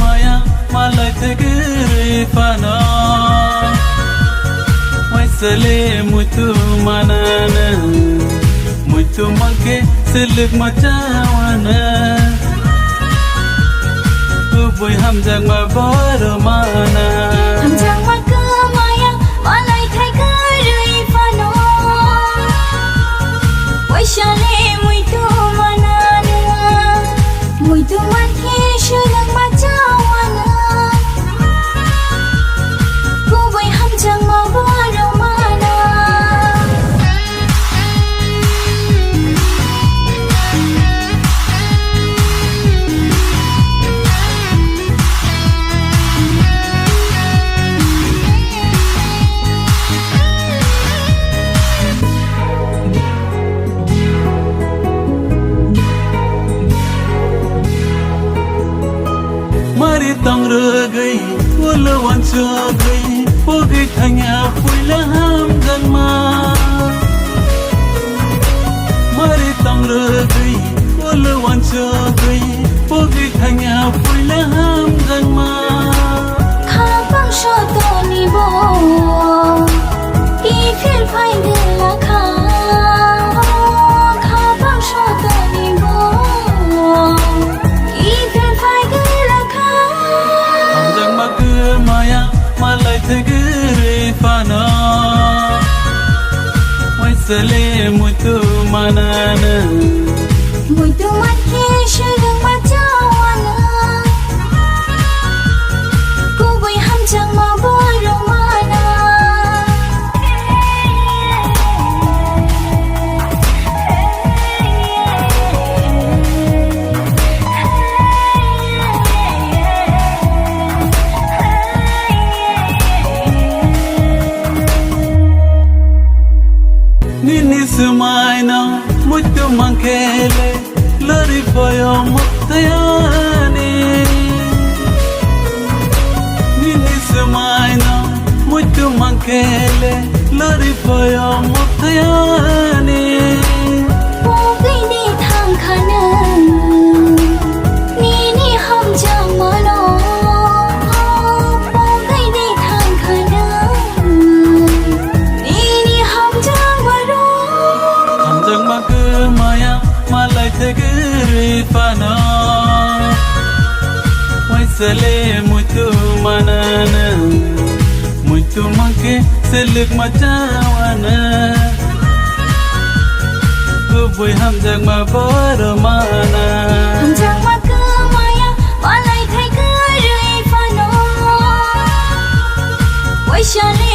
maya malai tegere fana wai sale mutu manana mutu make selik macawana boy hamjang ma baro mana hamjang ma maya malai tegere fana wai sale mutu manana mutu make selik macawana boy hamjang ma baro mana mari tang regai wala wan sagai pogi thanya puila ham janma mari tang regai wala wan sagai pogi thanya puila ham janma khabang shoto ni bo ti phir phai de la kha khabang shoto ni bo ti phir phai de la kha hamjang ma maya malai tegere fana wai sale mutu manana mutu make selik macawana ko boy hamjang ma baro mana nini sumaina mutu mankele lari foyo muktayani nini sumaina mutu mankele lari foyo muktayani pogai ni thang khana ni ni hamjang ma no pogai ni thang khana ni ni hamjang ma ro hamjang ma maya malai tegere fana wai sale mutu manana mutu make selik macawana boy hamjang ma baro mana hamjang ma maya malai tegere fana wai sale